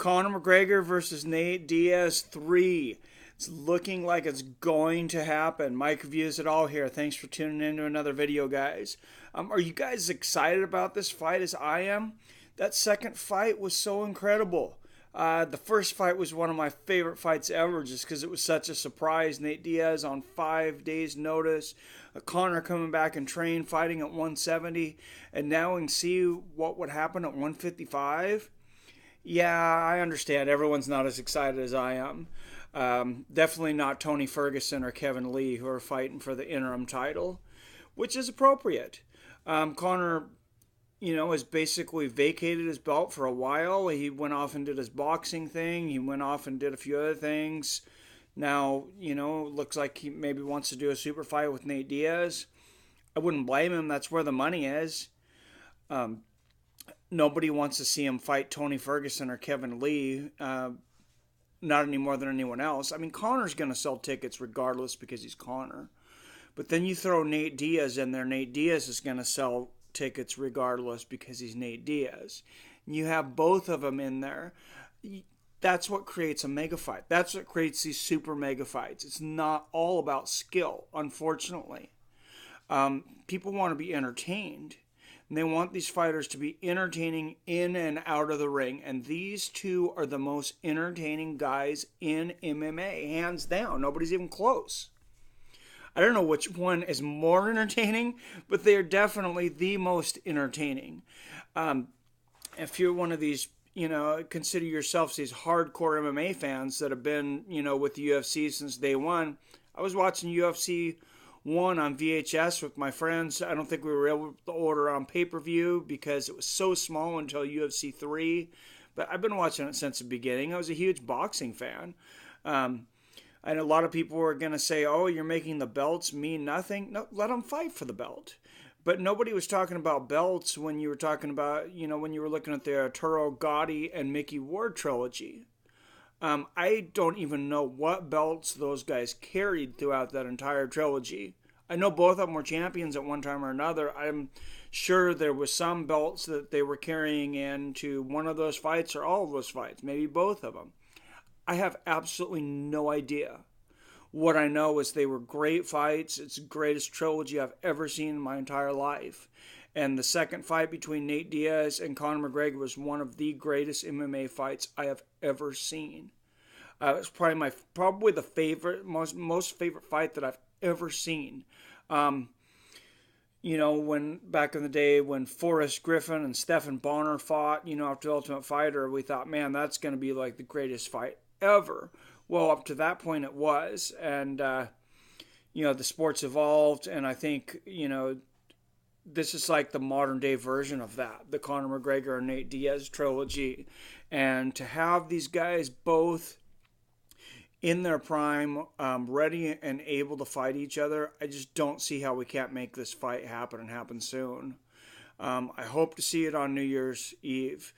Conor McGregor versus Nate Diaz 3. It's looking like it's going to happen. Mike Reviews It All here. Thanks for tuning in to another video, guys. Are you guys excited about this fight as I am? That second fight was so incredible. The first fight was one of my favorite fights ever just because it was such a surprise. Nate Diaz on 5 days' notice. Conor coming back and train, fighting at 170. And now we can see what would happen at 155. Yeah, I understand. Everyone's not as excited as I am. Definitely not Tony Ferguson or Kevin Lee, who are fighting for the interim title, which is appropriate. Conor, has basically vacated his belt for a while. He went off and did his boxing thing. He went off and did a few other things. Now, looks like he maybe wants to do a super fight with Nate Diaz. I wouldn't blame him. That's where the money is. Nobody wants to see him fight Tony Ferguson or Kevin Lee, not any more than anyone else. I mean, Conor's going to sell tickets regardless because he's Conor. But then you throw Nate Diaz in there. Nate Diaz is going to sell tickets regardless because he's Nate Diaz. You have both of them in there. That's what creates a mega fight. That's what creates these super mega fights. It's not all about skill, unfortunately. People want to be entertained. And they want these fighters to be entertaining in and out of the ring. And these two are the most entertaining guys in MMA, hands down. Nobody's even close. I don't know which one is more entertaining, but they are definitely the most entertaining. If you're one of these, consider yourselves these hardcore MMA fans that have been, with the UFC since day one. I was watching UFC 1 on VHS with my friends. I don't think we were able to order on pay-per-view because it was so small until UFC 3. But I've been watching it since the beginning. I was a huge boxing fan. And a lot of people were going to say, oh, you're making the belts mean nothing. No, let them fight for the belt. But nobody was talking about belts when you were talking about, when you were looking at the Arturo Gatti and Mickey Ward trilogy. I don't even know what belts those guys carried throughout that entire trilogy. I know both of them were champions at one time or another. I'm sure there was some belts that they were carrying into one of those fights or all of those fights, maybe both of them. I have absolutely no idea. What I know is they were great fights. It's the greatest trilogy I've ever seen in my entire life. And the second fight between Nate Diaz and Conor McGregor was one of the greatest MMA fights I have ever seen. It's probably the favorite, most favorite fight that I've ever seen. When back in the day when Forrest Griffin and Stephan Bonnar fought, after Ultimate Fighter, we thought, man, that's going to be like the greatest fight ever. Well, up to that point it was. And, the sport's evolved. And I think, this is like the modern day version of that, the Conor McGregor and Nate Diaz trilogy. And to have these guys both in their prime, ready and able to fight each other, I just don't see how we can't make this fight happen and happen soon. I hope to see it on New Year's Eve.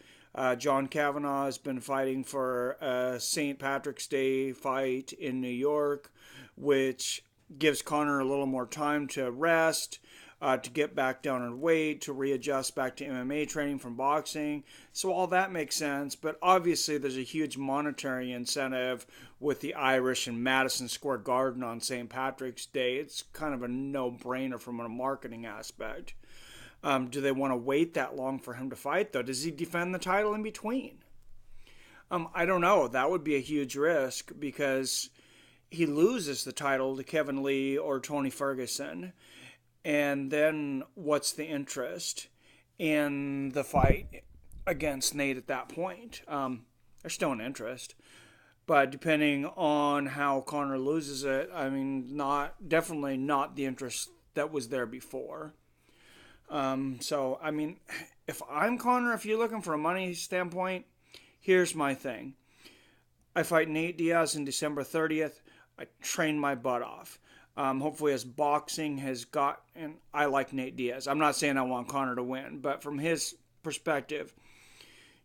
John Kavanagh has been fighting for a St. Patrick's Day fight in New York, which gives Conor a little more time to rest, to get back down in weight, to readjust back to MMA training from boxing. So all that makes sense, but obviously there's a huge monetary incentive with the Irish in Madison Square Garden on St. Patrick's Day. It's kind of a no-brainer from a marketing aspect. Do they want to wait that long for him to fight, though? Does he defend the title in between? I don't know. That would be a huge risk because he loses the title to Kevin Lee or Tony Ferguson. And then what's the interest in the fight against Nate at that point? There's still an interest. But depending on how Conor loses it, definitely not the interest that was there before. If I'm Conor, if you're looking for a money standpoint, here's my thing. I fight Nate Diaz on December 30th. I train my butt off. Hopefully his boxing has got, and I like Nate Diaz. I'm not saying I want Conor to win, but from his perspective,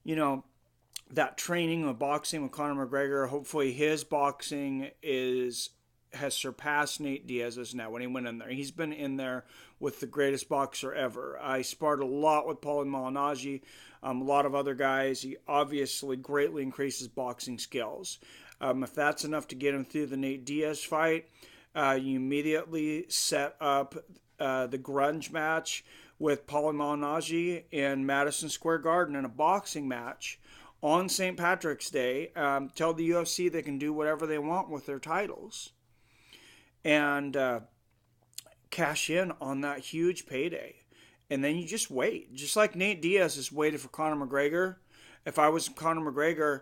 that training of boxing with Conor McGregor, hopefully his boxing is has surpassed Nate Diaz's now when he went in there. He's been in there with the greatest boxer ever. I sparred a lot with Paulie Malignaggi, a lot of other guys. He obviously greatly increases boxing skills. If that's enough to get him through the Nate Diaz fight, you immediately set up the grunge match with Paulie Malignaggi in Madison Square Garden in a boxing match on St. Patrick's Day. Tell the UFC they can do whatever they want with their titles. And cash in on that huge payday. And then you just wait. Just like Nate Diaz has waited for Conor McGregor. If I was Conor McGregor,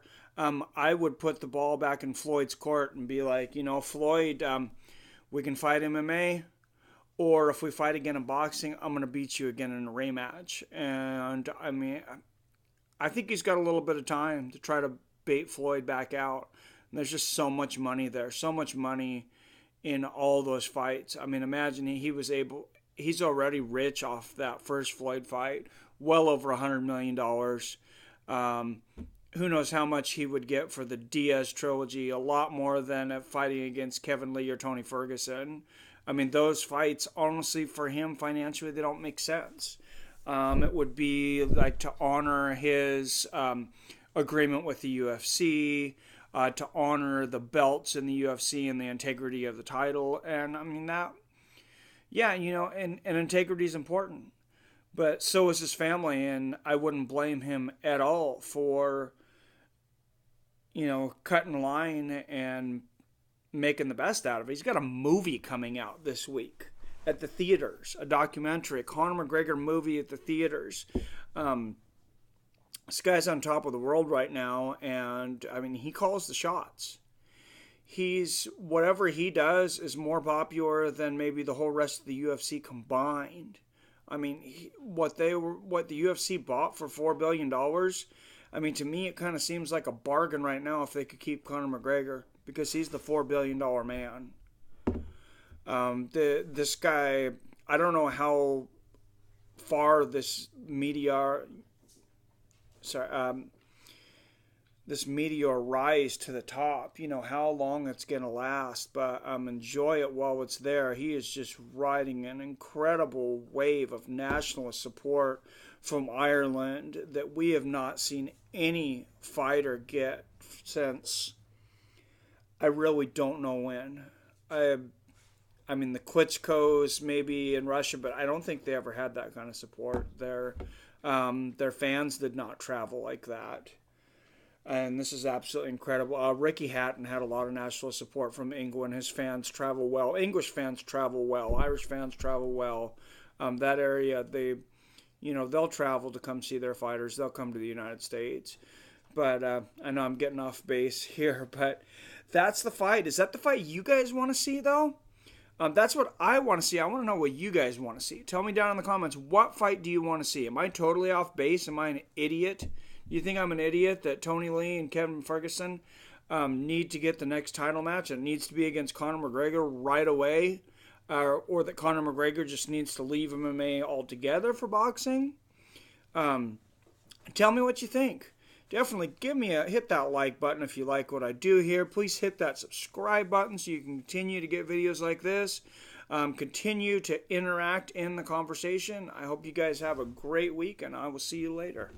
I would put the ball back in Floyd's court and be like, Floyd, we can fight MMA. Or if we fight again in boxing, I'm going to beat you again in a rematch. And, I mean, I think he's got a little bit of time to try to bait Floyd back out. And there's just so much money there. So much money in all those fights. I mean, imagine he's already rich off that first Floyd fight. Well over $100 million. Who knows how much he would get for the Diaz trilogy. A lot more than fighting against Kevin Lee or Tony Ferguson. I mean, those fights, honestly, for him financially, they don't make sense. It would be like to honor his agreement with the UFC, to honor the belts in the UFC and the integrity of the title. And I mean, and integrity is important. But so is his family, and I wouldn't blame him at all for, cutting line and making the best out of it. He's got a movie coming out this week at the theaters, a documentary, a Conor McGregor movie at the theaters. This guy's on top of the world right now, and I mean, he calls the shots. Whatever he does is more popular than maybe the whole rest of the UFC combined. I mean, what the UFC bought for $4 billion, I mean, to me, it kind of seems like a bargain right now if they could keep Conor McGregor, because he's the $4 billion man. This guy, I don't know how far this meteor rise to the top, how long it's going to last, but enjoy it while it's there. He is just riding an incredible wave of nationalist support from Ireland that we have not seen any fighter get since, I really don't know when. I mean, the Klitschko's maybe in Russia, but I don't think they ever had that kind of support. Their fans did not travel like that. And this is absolutely incredible. Ricky Hatton had a lot of national support from England. His fans travel well. English fans travel well. Irish fans travel well. That area, they'll travel to come see their fighters. They'll come to the United States. But I know I'm getting off base here, but that's the fight. Is that the fight you guys want to see, though? That's what I want to see. I want to know what you guys want to see. Tell me down in the comments, what fight do you want to see? Am I totally off base? Am I an idiot? Do you think I'm an idiot that Tony Lee and Kevin Ferguson need to get the next title match? It needs to be against Conor McGregor right away? Or that Conor McGregor just needs to leave MMA altogether for boxing? Tell me what you think. Definitely hit that like button if you like what I do here. Please hit that subscribe button so you can continue to get videos like this. Continue to interact in the conversation. I hope you guys have a great week, and I will see you later.